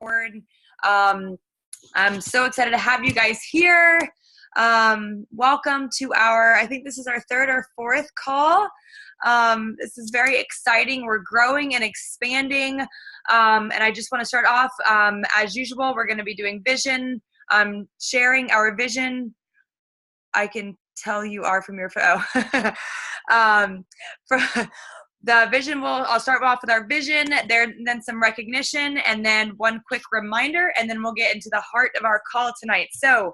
forward. I'm so excited to have you guys here. Welcome to I think this is our third or fourth call. This is very exciting. We're growing and expanding. And I just want to start off, as usual, we're going to be doing vision, sharing our vision. I can tell you are from your photo. The vision I'll start off with our vision, then some recognition, and then one quick reminder, and then we'll get into the heart of our call tonight. So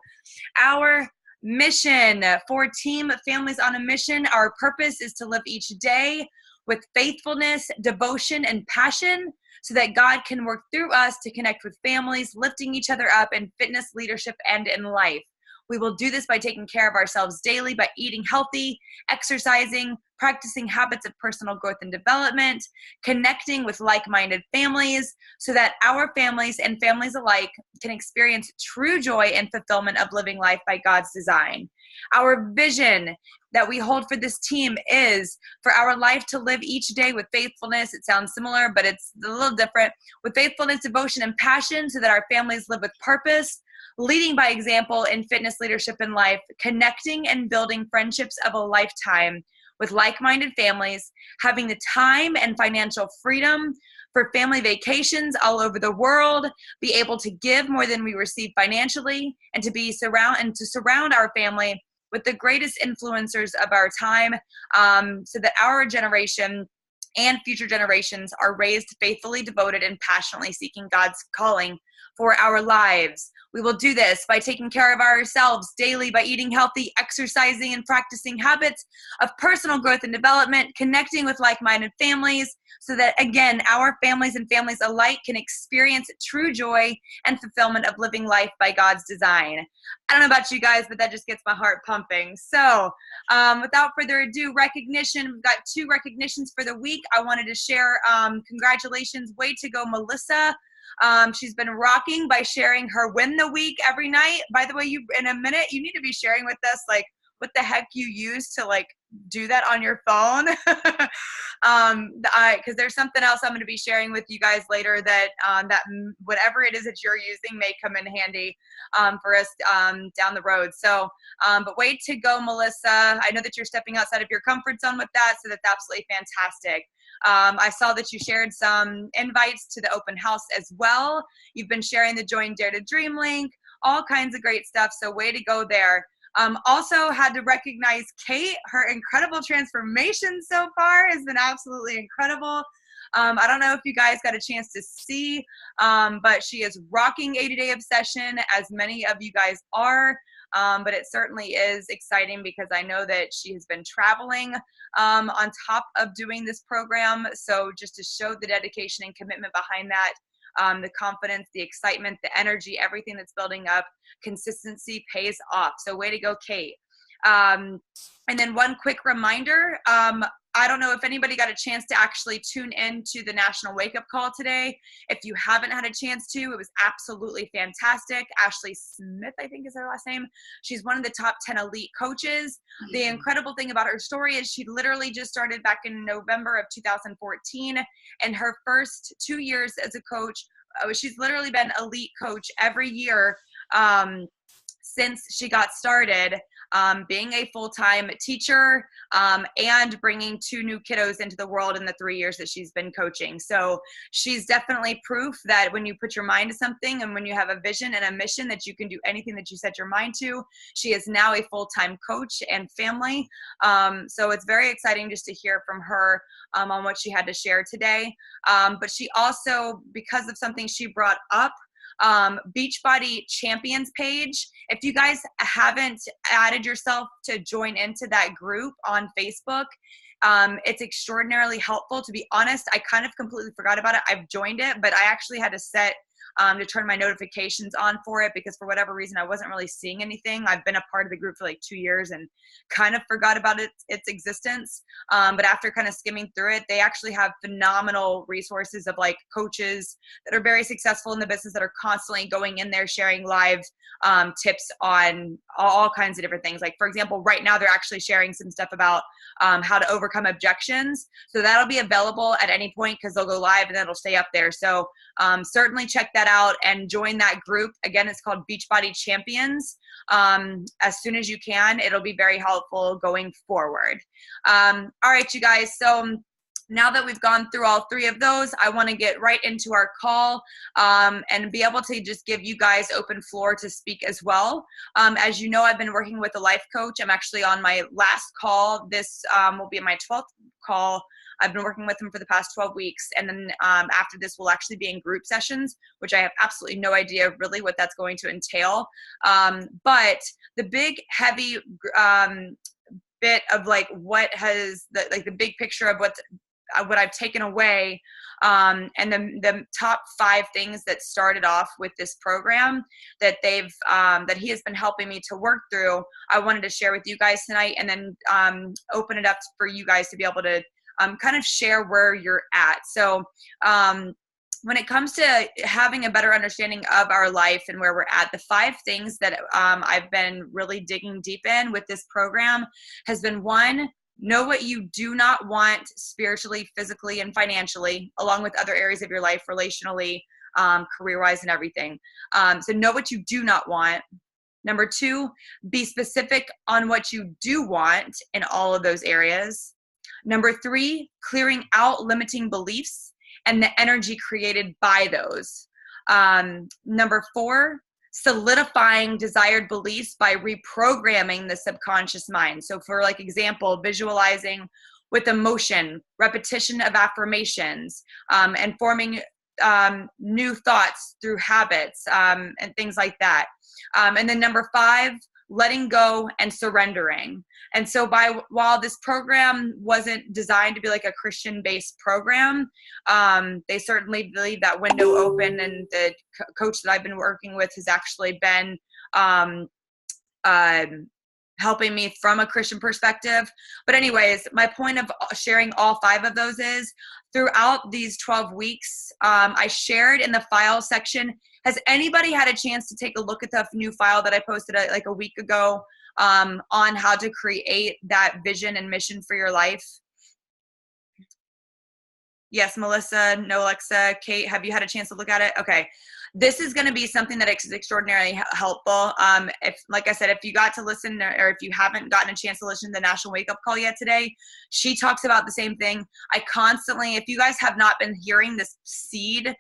our mission for Team Families on a Mission, our purpose is to live each day with faithfulness, devotion, and passion so that God can work through us to connect with families, lifting each other up in fitness, leadership, and in life. We will do this by taking care of ourselves daily, by eating healthy, exercising, practicing habits of personal growth and development, connecting with like-minded families so that our families and families alike can experience true joy and fulfillment of living life by God's design. Our vision that we hold for this team is for our life to live each day with faithfulness. It sounds similar, but it's a little different. With faithfulness, devotion, and passion so that our families live with purpose, leading by example in fitness, leadership, and life, connecting and building friendships of a lifetime with like-minded families, having the time and financial freedom for family vacations all over the world, be able to give more than we receive financially, and to surround our family with the greatest influencers of our time, so that our generation and future generations are raised faithfully, devoted, and passionately seeking God's calling for our lives. We will do this by taking care of ourselves daily, by eating healthy, exercising, and practicing habits of personal growth and development, connecting with like-minded families, so that, again, our families and families alike can experience true joy and fulfillment of living life by God's design. I don't know about you guys, but that just gets my heart pumping. So without further ado, recognition. We've got 2 recognitions for the week. I wanted to share congratulations. Way to go, Melissa. She's been rocking by sharing her win the week every night. By the way, in a minute, you need to be sharing with us, like, what the heck you use to, like, do that on your phone. Because there's something else I'm going to be sharing with you guys later that whatever it is that you're using may come in handy for us down the road. So, but way to go, Melissa. I know that you're stepping outside of your comfort zone with that, so that's absolutely fantastic. I saw that you shared some invites to the open house as well. You've been sharing the Join Dare to Dream link, all kinds of great stuff. So way to go there. Also had to recognize Kate. Her incredible transformation so far has been absolutely incredible. I don't know if you guys got a chance to see, but she is rocking 80-Day Obsession, as many of you guys are. But it certainly is exciting because I know that she has been traveling on top of doing this program. So just to show the dedication and commitment behind that, the confidence, the excitement, the energy, everything that's building up, consistency pays off. So way to go, Kate. And then one quick reminder, I don't know if anybody got a chance to actually tune in to the National Wake Up Call today. If you haven't had a chance to, it was absolutely fantastic. Ashley Smith, I think is her last name. She's one of the top 10 elite coaches. Mm-hmm. The incredible thing about her story is she literally just started back in November of 2014. And her first 2 years as a coach, she's literally been elite coach every year since she got started, being a full-time teacher and bringing 2 new kiddos into the world in the 3 years that she's been coaching. So she's definitely proof that when you put your mind to something and when you have a vision and a mission that you can do anything that you set your mind to. She is now a full-time coach and family. So it's very exciting just to hear from her on what she had to share today. But she also, because of something she brought up, Beachbody Champions page. If you guys haven't added yourself to join into that group on Facebook, it's extraordinarily helpful. To be honest, I kind of completely forgot about it. I've joined it, but I actually had to set to turn my notifications on for it because for whatever reason, I wasn't really seeing anything. I've been a part of the group for like 2 years and kind of forgot about its existence. But after kind of skimming through it, they actually have phenomenal resources of like coaches that are very successful in the business that are constantly going in there, sharing live tips on all kinds of different things. Like, for example, right now they're actually sharing some stuff about how to overcome objections. So that'll be available at any point because they'll go live and that'll stay up there. So certainly check that out and join that group. Again, it's called Beachbody Champions. As soon as you can, it'll be very helpful going forward. All right, you guys. So now that we've gone through all three of those, I want to get right into our call and be able to just give you guys open floor to speak as well. As you know, I've been working with a life coach. I'm actually on my last call. This will be my 12th call. I've been working with him for the past 12 weeks. And then after this, we'll actually be in group sessions, which I have absolutely no idea really what that's going to entail. But the big, heavy bit of like what has the big picture of what I've taken away, and the top 5 things that started off with this program that that he has been helping me to work through, I wanted to share with you guys tonight, and then open it up for you guys to be able to kind of share where you're at. So when it comes to having a better understanding of our life and where we're at, the 5 things that I've been really digging deep in with this program has been: 1, know what you do not want spiritually, physically, and financially, along with other areas of your life, relationally, career-wise, and everything. So know what you do not want. Number 2, be specific on what you do want in all of those areas. Number 3, clearing out limiting beliefs and the energy created by those. Number 4, solidifying desired beliefs by reprogramming the subconscious mind. So for like example, visualizing with emotion, repetition of affirmations, and forming new thoughts through habits, and things like that. And then number 5, letting go and surrendering. And so while this program wasn't designed to be like a Christian-based program, they certainly leave that window open, and the coach that I've been working with has actually been helping me from a Christian perspective. But anyways, my point of sharing all 5 of those is throughout these 12 weeks, I shared in the file section. Has anybody had a chance to take a look at the new file that I posted like a week ago on how to create that vision and mission for your life? Yes, Melissa, no, Alexa, Kate, have you had a chance to look at it? Okay. This is going to be something that is extraordinarily helpful. If, like I said, if you got to listen, or if you haven't gotten a chance to listen to the National Wake Up Call yet today, she talks about the same thing. I constantly, if you guys have not been hearing this seed,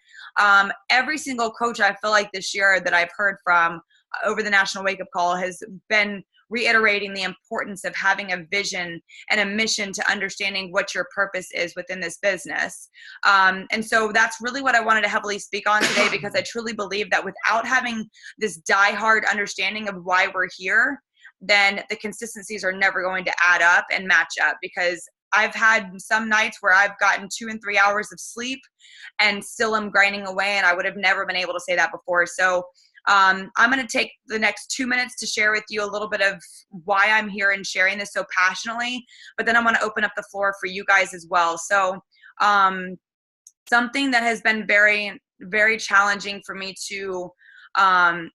every single coach I feel like this year that I've heard from over the National Wake Up Call has been reiterating the importance of having a vision and a mission to understanding what your purpose is within this business. And so that's really what I wanted to heavily speak on today, because I truly believe that without having this diehard understanding of why we're here, then the consistencies are never going to add up and match up. Because I've had some nights where I've gotten 2 and 3 hours of sleep and still am grinding away, and I would have never been able to say that before. So I'm going to take the next 2 minutes to share with you a little bit of why I'm here and sharing this so passionately, but then I want to open up the floor for you guys as well. So something that has been very, very challenging for me to,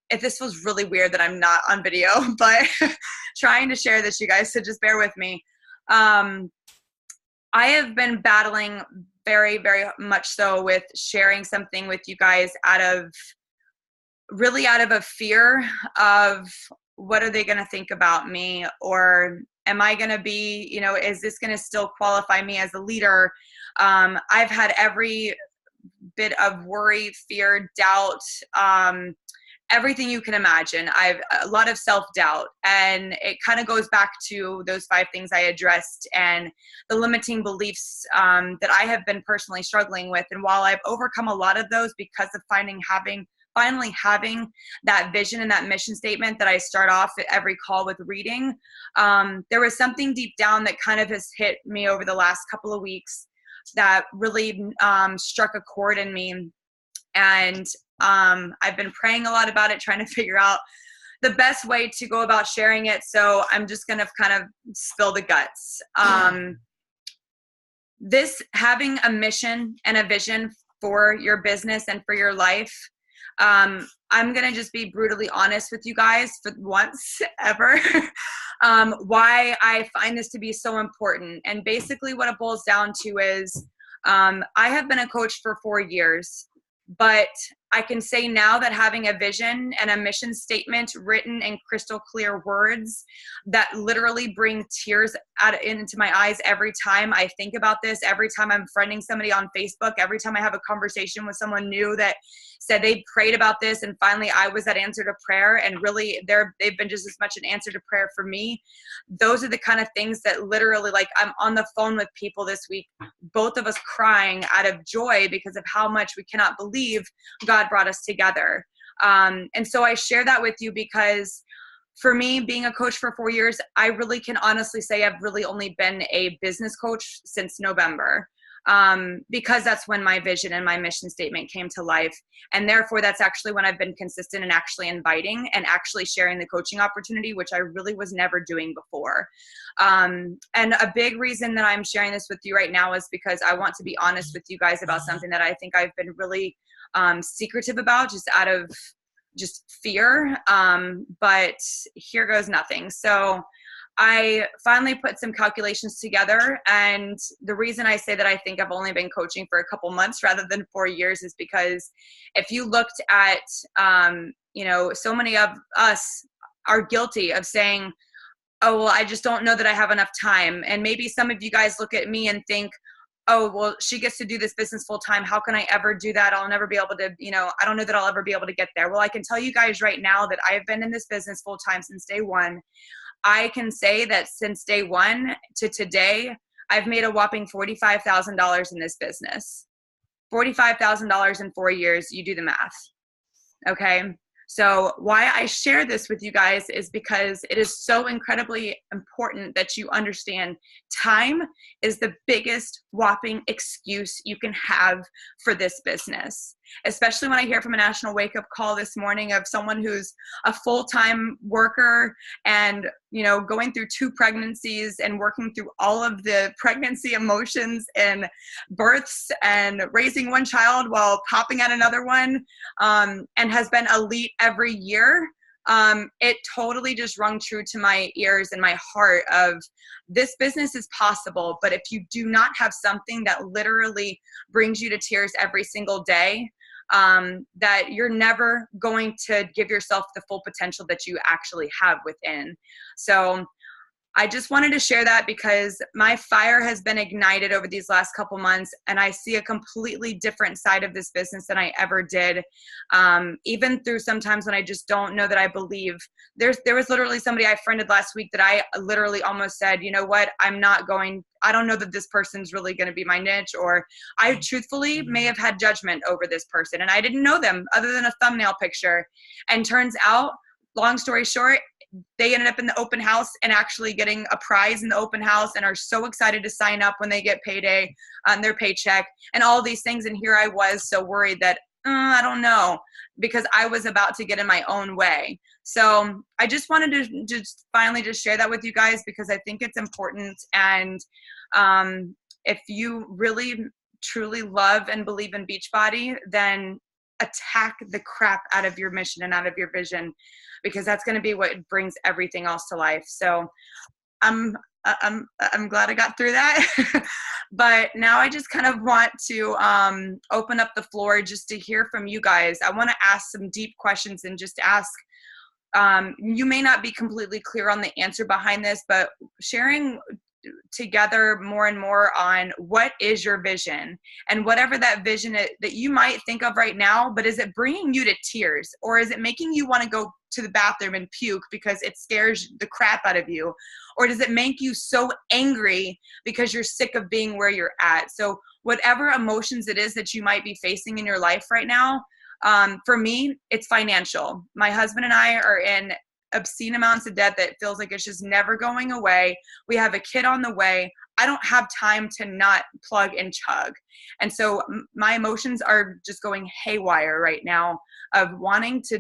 if this feels really weird that I'm not on video, but trying to share this, you guys, so just bear with me. I have been battling very, very much so with sharing something with you guys out of a fear of what are they going to think about me, or am I going to be, is this going to still qualify me as a leader? I've had every bit of worry, fear, doubt, everything you can imagine. I've a lot of self-doubt, and it kind of goes back to those 5 things I addressed and the limiting beliefs that I have been personally struggling with. And while I've overcome a lot of those because of finally having that vision and that mission statement that I start off at every call with reading, there was something deep down that kind of has hit me over the last couple of weeks that really struck a chord in me. And I've been praying a lot about it, trying to figure out the best way to go about sharing it. So I'm just going to kind of spill the guts. This having a mission and a vision for your business and for your life, I'm going to just be brutally honest with you guys for once ever, why I find this to be so important. And basically what it boils down to is I have been a coach for 4 years, but I can say now that having a vision and a mission statement written in crystal clear words that literally bring tears into my eyes every time I think about this, every time I'm friending somebody on Facebook, every time I have a conversation with someone new that said they prayed about this and finally I was that answer to prayer, and really they've been just as much an answer to prayer for me. Those are the kind of things that literally, like, I'm on the phone with people this week, both of us crying out of joy because of how much we cannot believe God brought us together. And so I share that with you because for me, being a coach for 4 years, I really can honestly say I've really only been a business coach since November, because that's when my vision and my mission statement came to life. And therefore, that's actually when I've been consistent in actually inviting and actually sharing the coaching opportunity, which I really was never doing before. And a big reason that I'm sharing this with you right now is because I want to be honest with you guys about something that I think I've been really secretive about, just out of just fear. But here goes nothing. So I finally put some calculations together. And the reason I say that I think I've only been coaching for a couple months rather than 4 years is because if you looked at, so many of us are guilty of saying, oh, well, I just don't know that I have enough time. And maybe some of you guys look at me and think, oh, well, she gets to do this business full time. How can I ever do that? I'll never be able to, I don't know that I'll ever be able to get there. Well, I can tell you guys right now that I've been in this business full time since day one. I can say that since day one to today, I've made a whopping $45,000 in this business. $45,000 in 4 years. You do the math. Okay. So why I share this with you guys is because it is so incredibly important that you understand time is the biggest whopping excuse you can have for this business. Especially when I hear from a national wake-up call this morning of someone who's a full-time worker and, going through 2 pregnancies and working through all of the pregnancy emotions and births and raising one child while popping at another one, and has been elite every year. It totally just rung true to my ears and my heart of this business is possible, but if you do not have something that literally brings you to tears every single day, that you're never going to give yourself the full potential that you actually have within. So I just wanted to share that because my fire has been ignited over these last couple months, and I see a completely different side of this business than I ever did. Even through sometimes when I just don't know that I believe. There was literally somebody I friended last week that I literally almost said, you know what, I don't know that this person's really going to be my niche, or I truthfully may have had judgment over this person and I didn't know them other than a thumbnail picture. And turns out, long story short, they ended up in the open house and actually getting a prize in the open house and are so excited to sign up when they get payday on their paycheck and all these things. And here I was so worried that I don't know, because I was about to get in my own way. So I just wanted to just finally just share that with you guys because I think it's important. And if you really truly love and believe in Beachbody, then attack the crap out of your mission and out of your vision, because that's going to be what brings everything else to life. So I'm glad I got through that. But now I just kind of want to open up the floor just to hear from you guys. I want to ask some deep questions and just ask, you may not be completely clear on the answer behind this, but sharing together more and more on what is your vision, and whatever that vision that you might think of right now, but is it bringing you to tears, or is it making you want to go to the bathroom and puke because it scares the crap out of you, or does it make you so angry because you're sick of being where you're at? So whatever emotions it is that you might be facing in your life right now, for me, it's financial. My husband and I are in obscene amounts of debt that feels like it's just never going away. We have a kid on the way. I don't have time to not plug and chug. And so my emotions are just going haywire right now of wanting to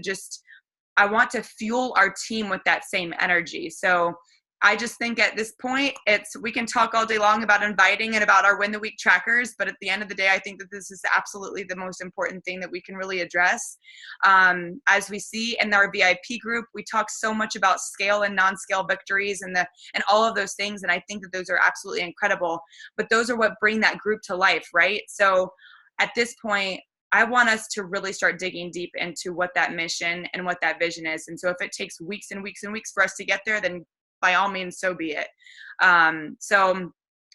I want to fuel our team with that same energy. So I just think at this point, we can talk all day long about inviting and about our win the week trackers, but at the end of the day, I think that this is absolutely the most important thing that we can really address. As we see in our VIP group, we talk so much about scale and non-scale victories and all of those things, and I think that those are absolutely incredible. But those are what bring that group to life, right? So at this point, I want us to really start digging deep into what that mission and what that vision is. And so if it takes weeks and weeks and weeks for us to get there, then by all means, so be it. So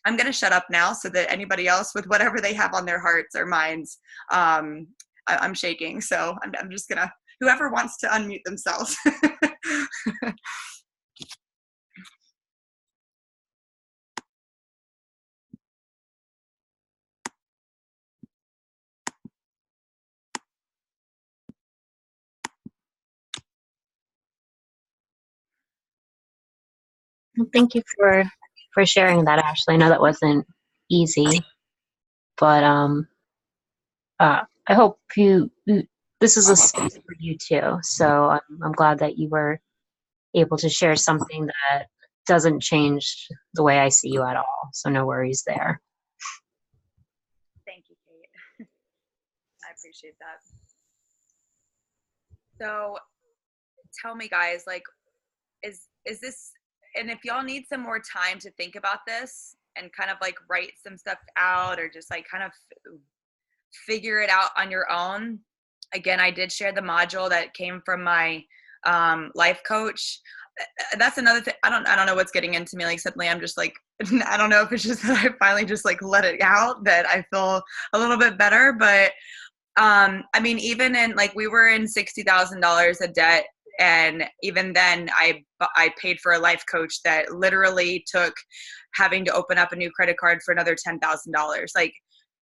I'm going to shut up now so that anybody else with whatever they have on their hearts or minds, I'm shaking. So I'm just going to, whoever wants to unmute themselves. Thank you for sharing that, Ashley. I know that wasn't easy, but I hope this is a space for you too. So I'm glad that you were able to share something that doesn't change the way I see you at all. So no worries there. Thank you, Kate. I appreciate that. So tell me, guys, like, is this, and if y'all need some more time to think about this and kind of like write some stuff out or just like kind of figure it out on your own. Again, I did share the module that came from my life coach. That's another thing. I don't know what's getting into me. Like suddenly I'm just like, I don't know if it's just that I finally just like let it out, that I feel a little bit better. But I mean, even in like, we were in $60,000 of debt. And even then I paid for a life coach that literally took having to open up a new credit card for another $10,000. Like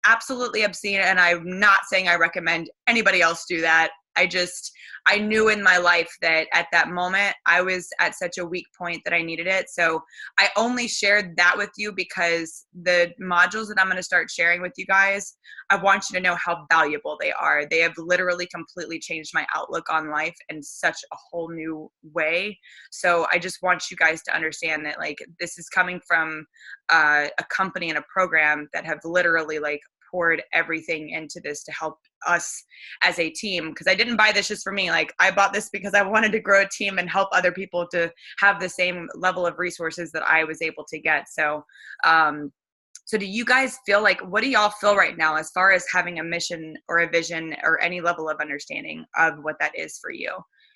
absolutely obscene. And I'm not saying I recommend anybody else do that. I knew in my life that at that moment I was at such a weak point that I needed it. So I only shared that with you because the modules that I'm going to start sharing with you guys, I want you to know how valuable they are. They have literally completely changed my outlook on life in such a whole new way. So I just want you guys to understand that like this is coming from a company and a program that have literally like poured everything into this to help us as a team. Because I didn't buy this just for me. Like I bought this because I wanted to grow a team and help other people to have the same level of resources that I was able to get. So, so do you guys feel like, what do y'all feel right now as far as having a mission or a vision or any level of understanding of what that is for you?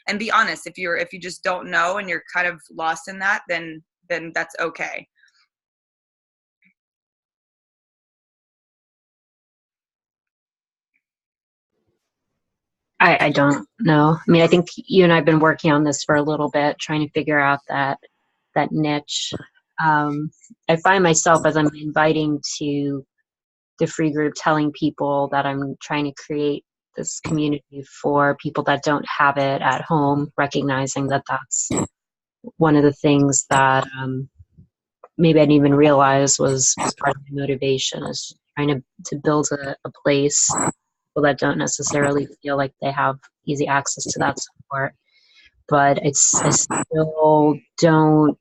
And be honest, if you just don't know and you're kind of lost in that, then that's okay. I don't know. I mean, I think you and I have been working on this for a little bit, trying to figure out that niche. I find myself as I'm inviting to the free group telling people that I'm trying to create this community for people that don't have it at home, recognizing that that's one of the things that maybe I didn't even realize was part of my motivation, is trying to build a place for people that don't necessarily feel like they have easy access to that support. But I still don't,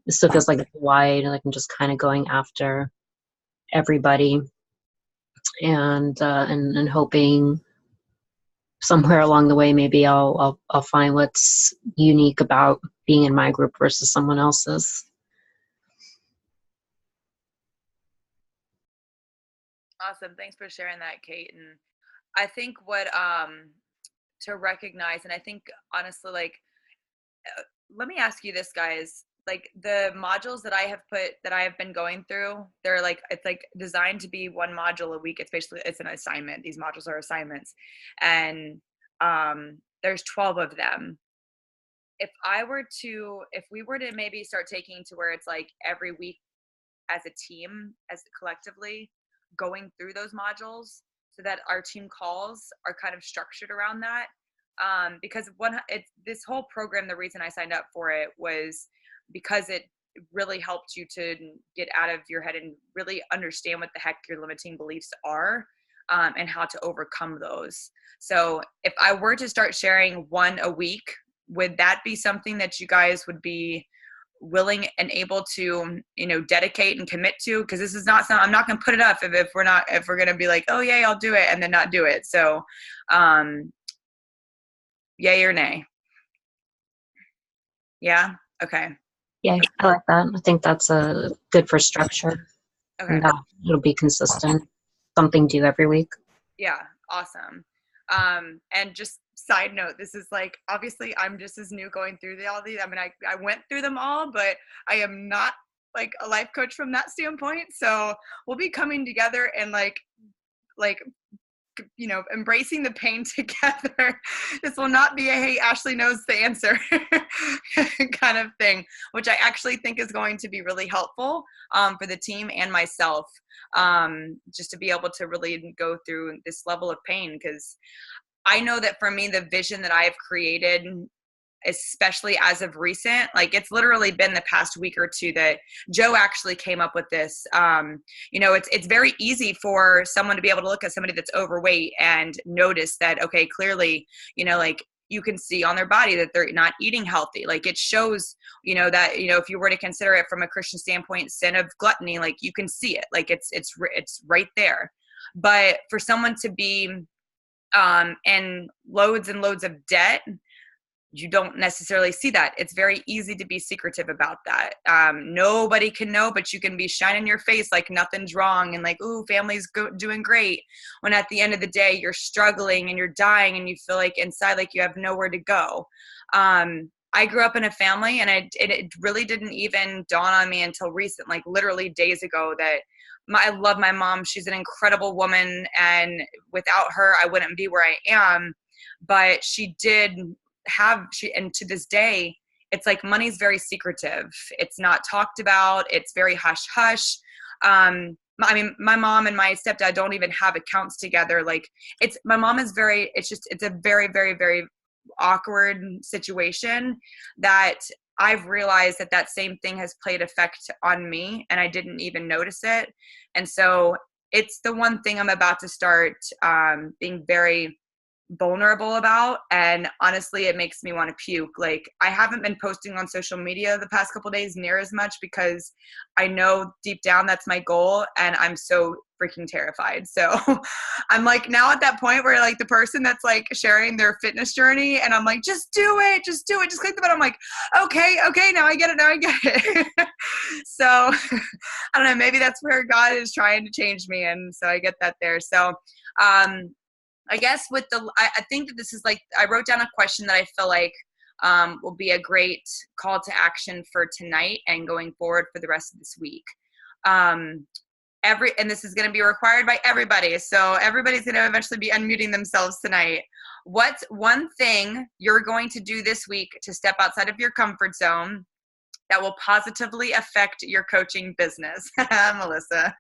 it still feels like it's wide, like I'm just kind of going after everybody and hoping somewhere along the way maybe I'll find what's unique about being in my group versus someone else's. Awesome. Thanks for sharing that, Kate. And I think what to recognize, and I think honestly, like, let me ask you this, guys. Like the modules that I have been going through, they're like, it's like designed to be one module a week. It's an assignment. These modules are assignments. And there's 12 of them. If we were to maybe start taking to where it's like every week as a team, as collectively going through those modules so that our team calls are kind of structured around that. Because this whole program, the reason I signed up for it was because it really helped you to get out of your head and really understand what the heck your limiting beliefs are, and how to overcome those. So if I were to start sharing one a week, would that be something that you guys would be willing and able to, dedicate and commit to? Because this is not something, I'm not going to put it up if we're going to be like, oh yeah, I'll do it, and then not do it. So, yay or nay? Yeah. Okay. Yeah, I like that. I think that's good for structure. Okay. And it'll be consistent. Something due every week. Yeah. awesome. And just side note, this is like, obviously I'm just as new going through all these. I mean, I went through them all, but I am not like a life coach from that standpoint. So we'll be coming together and like, you know, embracing the pain together. This will not be a, hey, Ashley knows the answer kind of thing, which I actually think is going to be really helpful for the team and myself, just to be able to really go through this level of pain. Because I know that for me, the vision that I have created, especially as of recent, like it's literally been the past week or two that Joe actually came up with this. You know, it's very easy for someone to be able to look at somebody that's overweight and notice that, okay, clearly, you know, like you can see on their body that they're not eating healthy. Like it shows, you know, that, you know, if you were to consider it from a Christian standpoint, sin of gluttony, like you can see it, like it's right there. But for someone to be in loads and loads of debt, you don't necessarily see that. It's very easy to be secretive about that. Nobody can know, but you can be shining your face like nothing's wrong and like, ooh, family's doing great. When at the end of the day, you're struggling and you're dying and you feel like inside like you have nowhere to go. I grew up in a family, and it really didn't even dawn on me until recent, like literally days ago, that I love my mom. She's an incredible woman, and without her, I wouldn't be where I am. But she did and to this day, it's like money's very secretive. It's not talked about. It's very hush hush. I mean, my mom and my stepdad don't even have accounts together. Like my mom is it's a very, very, very awkward situation that I've realized that same thing has played effect on me, and I didn't even notice it. And so it's the one thing I'm about to start being very vulnerable about, and honestly it makes me want to puke. Like I haven't been posting on social media the past couple of days near as much because I know deep down that's my goal, and I'm so freaking terrified. So I'm like now at that point where like the person that's like sharing their fitness journey, and I'm like, just do it, just click the button. I'm like, okay, now I get it. So I don't know, maybe that's where God is trying to change me, and so I get that there. So I guess I think that this is like, I wrote down a question that I feel like will be a great call to action for tonight and going forward for the rest of this week. And this is going to be required by everybody. So everybody's going to eventually be unmuting themselves tonight. What's one thing you're going to do this week to step outside of your comfort zone that will positively affect your coaching business? Melissa.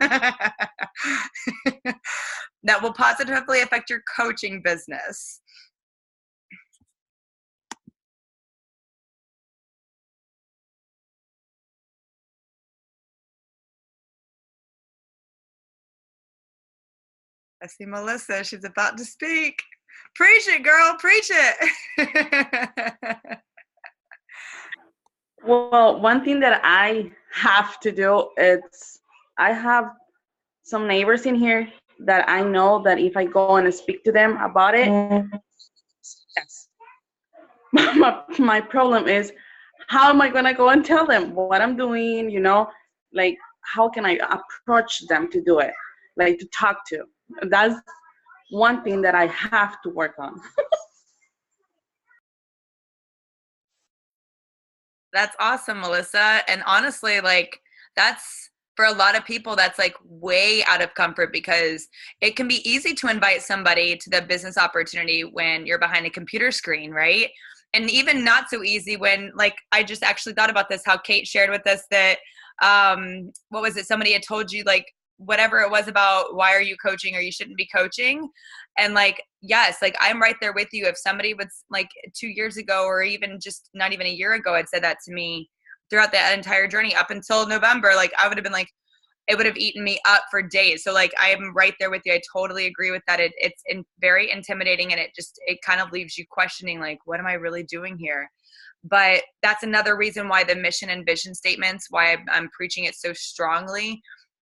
That will positively affect your coaching business. I see Melissa. She's about to speak. Preach it, girl. Preach it. Well, one thing that I have to do is I have some neighbors in here that I know that if I go and speak to them about it, yes. My problem is, how am I going to go and tell them what I'm doing, you know, like how can I approach them to do it, like to talk to? That's one thing that I have to work on. That's awesome, Melissa. And honestly, like that's, for a lot of people, that's like way out of comfort, because it can be easy to invite somebody to the business opportunity when you're behind a computer screen, right? And even not so easy when, like, I just actually thought about this, how Kate shared with us that, what was it? Somebody had told you, like, whatever it was about why are you coaching or you shouldn't be coaching. And like, yes, like I'm right there with you. If somebody was like 2 years ago, or even just not even a year ago, had said that to me throughout that entire journey up until November, like I would have been like, it would have eaten me up for days. So like, I am right there with you. I totally agree with that. It's very intimidating, and it kind of leaves you questioning, like, what am I really doing here? But that's another reason why the mission and vision statements, why I'm preaching it so strongly,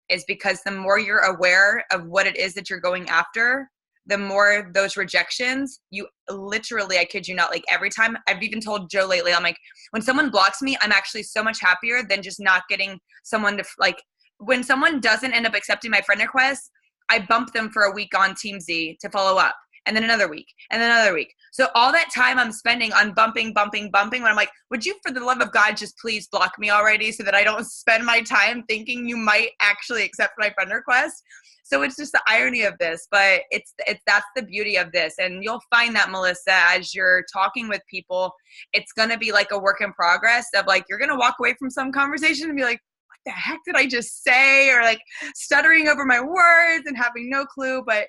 is because the more you're aware of what it is that you're going after, the more those rejections, you literally, I kid you not, like every time, I've even told Joe lately, I'm like, when someone blocks me, I'm actually so much happier than just not getting someone to, like, when someone doesn't end up accepting my friend request, I bump them for a week on Team Z to follow up, and then another week, and then another week. So all that time I'm spending on bumping, when I'm like, would you, for the love of God, just please block me already so that I don't spend my time thinking you might actually accept my friend request? So it's just the irony of this, but it's that's the beauty of this. And you'll find that, Melissa, as you're talking with people, it's going to be like a work in progress of like, you're going to walk away from some conversation and be like, what the heck did I just say? Or like stuttering over my words and having no clue. But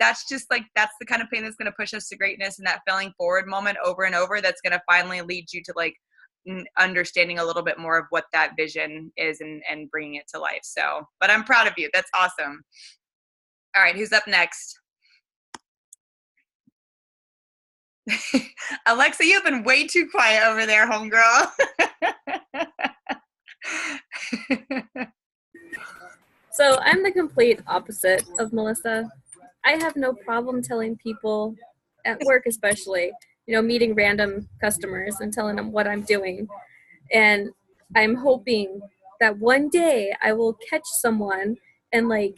that's just like, that's the kind of pain that's going to push us to greatness, and that failing forward moment over and over that's going to finally lead you to like understanding a little bit more of what that vision is and bringing it to life. So, but I'm proud of you. That's awesome. All right, who's up next? Alexa, you've been way too quiet over there, homegirl. So I'm the complete opposite of Melissa. I have no problem telling people at work, especially, meeting random customers and telling them what I'm doing. And I'm hoping that one day I will catch someone and like,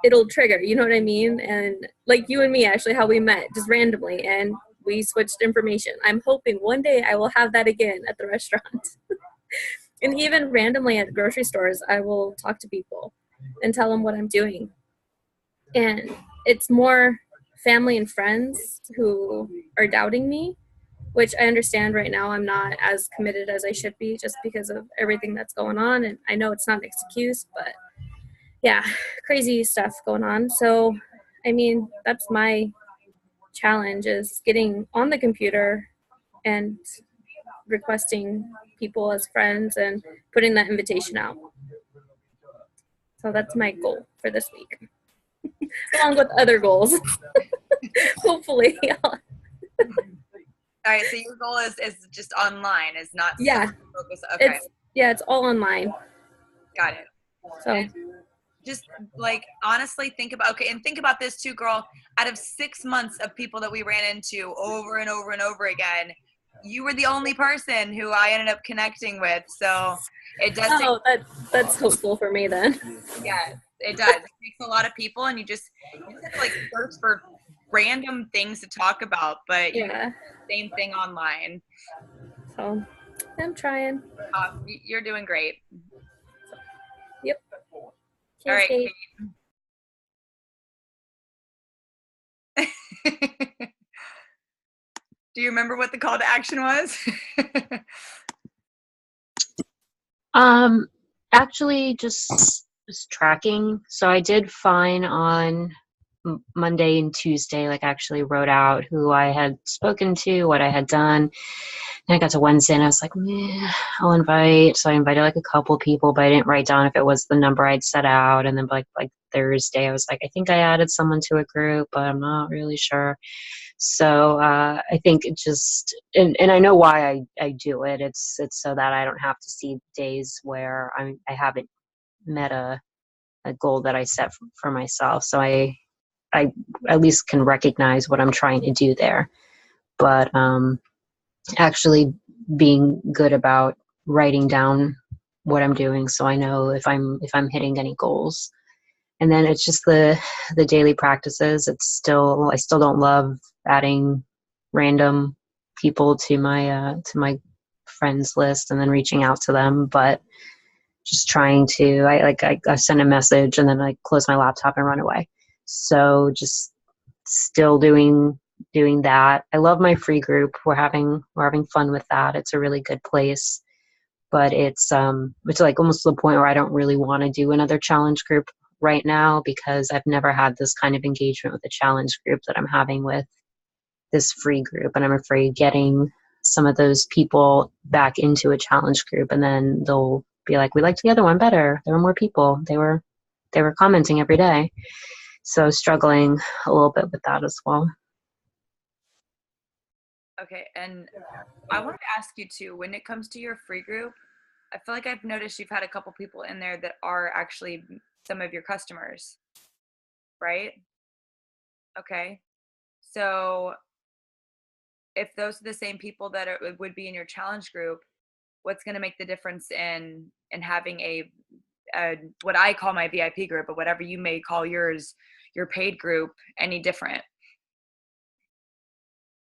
it'll trigger, you know what I mean? And like you and me, actually, how we met just randomly and we switched information. I'm hoping one day I will have that again at the restaurant. And even randomly at grocery stores, I will talk to people and tell them what I'm doing. And it's more family and friends who are doubting me, which I understand right now. I'm not as committed as I should be just because of everything that's going on. And I know it's not an excuse, but yeah, crazy stuff going on. So, I mean, that's my challenge, is getting on the computer and requesting people as friends and putting that invitation out. So that's my goal for this week, along with other goals. Hopefully. All right, so your goal is just online, is not Yeah. focus. Okay. It's all online. Got it. So and just like honestly think about this too, girl. Out of 6 months of people that we ran into over and over and over again, you were the only person who I ended up connecting with. So it does that's hopeful for me then. Yeah, it does. It takes a lot of people, and you just have to like search for random things to talk about, but Yeah. Same thing online. So I'm trying. You're doing great. Yep. All right. Kate. Do you remember what the call to action was? Actually just tracking. So I did fine on Monday and Tuesday, like actually wrote out who I had spoken to, what I had done. And I got to Wednesday and I was like, I'll invite. So I invited like a couple people, but I didn't write down if it was the number I'd set out. And then like Thursday, I was like, I think I added someone to a group, but I'm not really sure. So I think it just, and I know why I do it. It's so that I don't have to see days where I haven't met a goal that I set for myself. So I at least can recognize what I'm trying to do there. But actually being good about writing down what I'm doing, so I know if I'm hitting any goals. And then it's just the daily practices. I still don't love adding random people to my friends list and then reaching out to them, but just trying to I send a message and then I close my laptop and run away. So just still doing that. I love my free group. We're having fun with that. It's a really good place. But it's like almost to the point where I don't really want to do another challenge group right now, because I've never had this kind of engagement with the challenge group that I'm having with this free group. And I'm afraid getting some of those people back into a challenge group and then they'll be like, we liked the other one better. There were more people. They were commenting every day. So struggling a little bit with that as well. Okay, and I wanted to ask you too, when it comes to your free group, I feel like I've noticed you've had a couple people in there that are actually some of your customers, right? Okay, so if those are the same people that would be in your challenge group, what's going to make the difference in having a what I call my VIP group, but whatever you may call yours, your paid group, any different?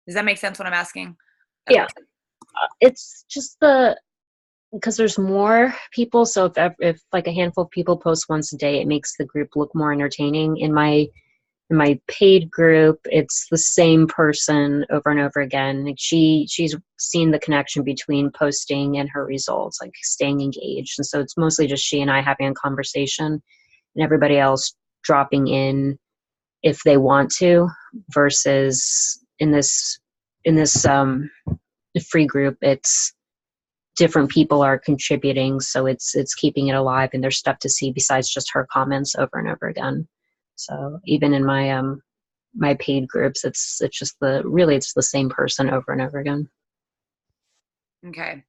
Does that make sense what I'm asking? Okay. Yeah. It's just because there's more people. So if like a handful of people post once a day, it makes the group look more entertaining. In my paid group, it's the same person over and over again. Like she's seen the connection between posting and her results, like staying engaged. And so it's mostly just she and I having a conversation, and everybody else dropping in if they want to, versus in this free group, it's different people are contributing, so it's keeping it alive, and there's stuff to see besides just her comments over and over again. So even in my my paid groups, it's just it's the same person over and over again. Okay.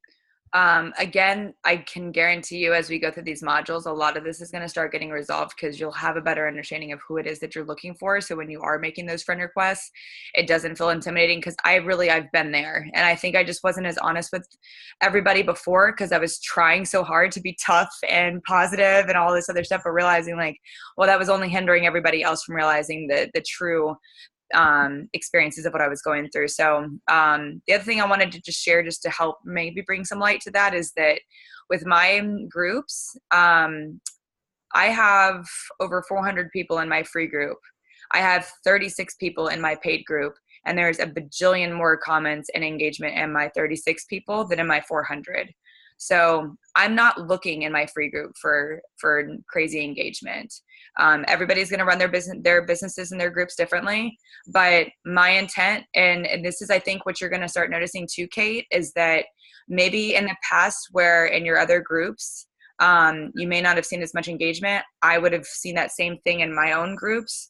Again, I can guarantee you as we go through these modules, a lot of this is going to start getting resolved because you'll have a better understanding of who it is that you're looking for. So when you are making those friend requests, it doesn't feel intimidating, because I've been there. And I think I just wasn't as honest with everybody before because I was trying so hard to be tough and positive and all this other stuff, but realizing like, well, that was only hindering everybody else from realizing the true experiences of what I was going through. So the other thing I wanted to just share, just to help maybe bring some light to that, is that with my groups, I have over 400 people in my free group. I have 36 people in my paid group, and there's a bajillion more comments and engagement in my 36 people than in my 400. So I'm not looking in my free group for crazy engagement. Everybody's going to run their businesses and their groups differently, but my intent, and this is, I think, what you're going to start noticing too, Kate, is that maybe in the past where in your other groups, you may not have seen as much engagement, I would have seen that same thing in my own groups.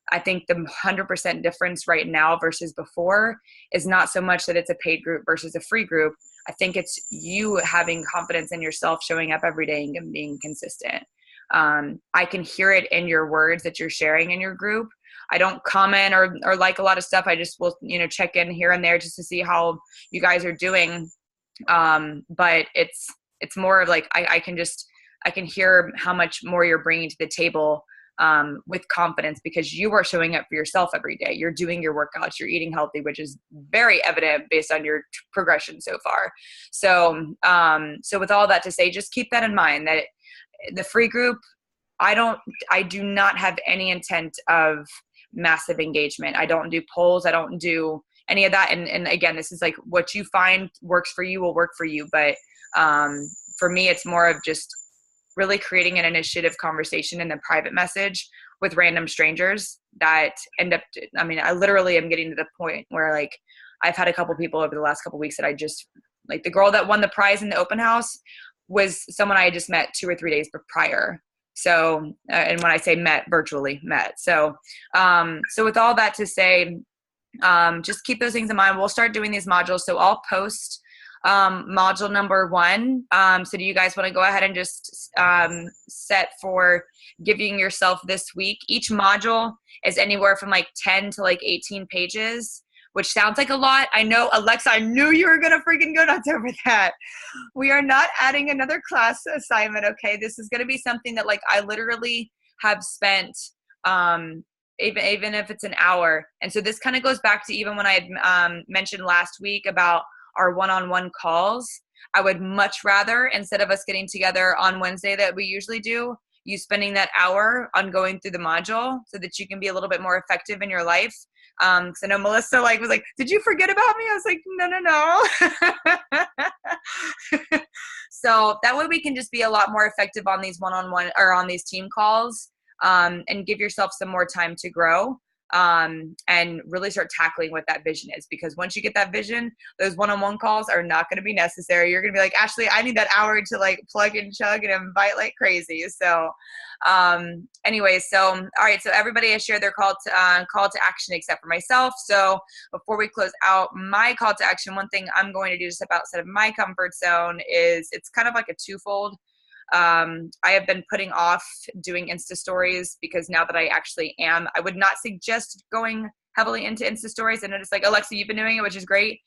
I think the 100% difference right now versus before is not so much that it's a paid group versus a free group. I think it's you having confidence in yourself, showing up every day and being consistent. I can hear it in your words that you're sharing in your group. I don't comment or like a lot of stuff. I just will, check in here and there just to see how you guys are doing. But it's more of like, I can hear how much more you're bringing to the table, with confidence, because you are showing up for yourself every day. You're doing your workouts, you're eating healthy, which is very evident based on your progression so far. So, so with all that to say, just keep that in mind, that the free group, I do not have any intent of massive engagement. I don't do polls. I don't do any of that. And again, this is like what you find works for you will work for you. But, for me, it's more of just really creating an initiative conversation in the private message with random strangers that end up, I literally am getting to the point where like I've had a couple people over the last couple weeks that I just, like the girl that won the prize in the open house was someone I had just met 2 or 3 days prior. So, and when I say met, virtually met. So, so with all that to say, just keep those things in mind. We'll start doing these modules. So I'll post module number 1. So do you guys want to go ahead and just set for giving yourself this week? Each module is anywhere from like 10 to like 18 pages, which sounds like a lot. I know, Alexa, I knew you were going to freaking go nuts over that. We are not adding another class assignment, okay? This is going to be something that like I literally have spent, even if it's an hour. And so this kind of goes back to even when I had mentioned last week about our one-on-one calls. I would much rather, instead of us getting together on Wednesday that we usually do, you spending that hour on going through the module so that you can be a little bit more effective in your life. Cause I know Melissa was like, did you forget about me? I was like, no. So that way we can just be a lot more effective on these one-on-one or on these team calls, and give yourself some more time to grow. And really start tackling what that vision is, because once you get that vision, those one-on-one calls are not going to be necessary. You're going to be like, Ashley, I need that hour to like plug and chug and invite like crazy. So, anyway, so, all right. So everybody has shared their call to action except for myself. So before we close out my call to action, one thing I'm going to do to step outside of my comfort zone is, it's kind of like a twofold. I have been putting off doing Insta stories because now that I actually am, I would not suggest going heavily into Insta stories. And it's like, Alexa, you've been doing it, which is great.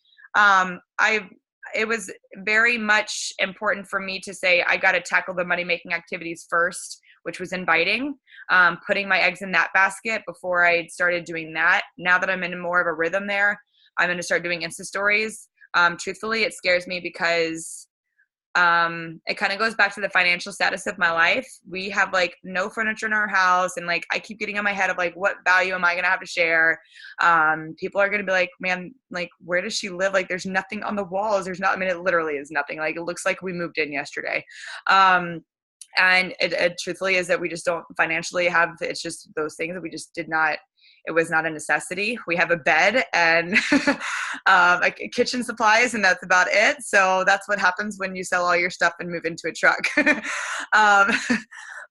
it was very much important for me to say, I got to tackle the money-making activities first, which was inviting, putting my eggs in that basket before I started doing that. Now that I'm in more of a rhythm there, I'm going to start doing Insta stories. Truthfully, it scares me because it kind of goes back to the financial status of my life. We have like no furniture in our house, and like I keep getting in my head of like, what value am I gonna have to share? People are gonna be like, man, like where does she live? Like there's nothing on the walls. There's not, I mean, it literally is nothing. Like it looks like we moved in yesterday. And it truthfully is that we just don't financially have, it's just those things that we just did not, it was not a necessity. We have a bed and like kitchen supplies, and that's about it. So that's what happens when you sell all your stuff and move into a truck.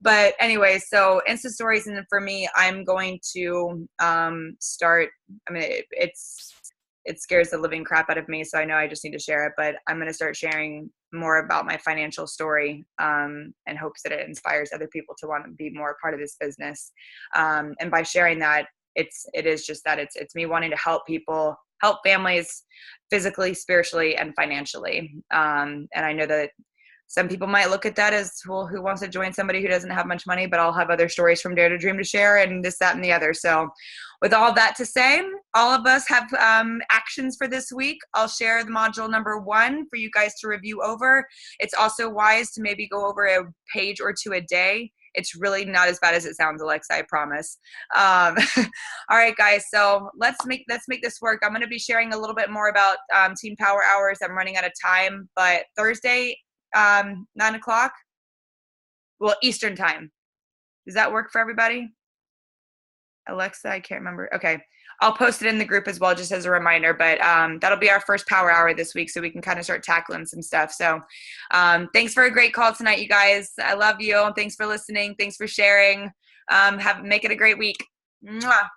But anyway, so Insta stories, and then for me, I'm going to start, I mean, it scares the living crap out of me, so I know I just need to share it, but I'm going to start sharing more about my financial story in hopes that it inspires other people to want to be more a part of this business. And by sharing that, it is just that it's me wanting to help people, help families physically, spiritually, and financially. And I know that some people might look at that as, well, who wants to join somebody who doesn't have much money, but I'll have other stories from Dare to Dream to share, and this, that, and the other. So with all that to say, all of us have actions for this week. I'll share the module number 1 for you guys to review over. It's also wise to maybe go over a page or 2 a day. It's really not as bad as it sounds, Alexa, I promise. All right, guys, so let's make this work. I'm going to be sharing a little bit more about Team Power Hours. I'm running out of time, but Thursday, 9 o'clock, well, Eastern time. Does that work for everybody? Alexa, I can't remember. Okay, I'll post it in the group as well, just as a reminder, but that'll be our first power hour this week, so we can kind of start tackling some stuff. So thanks for a great call tonight, you guys. I love you. Thanks for listening. Thanks for sharing. Make it a great week. Mwah.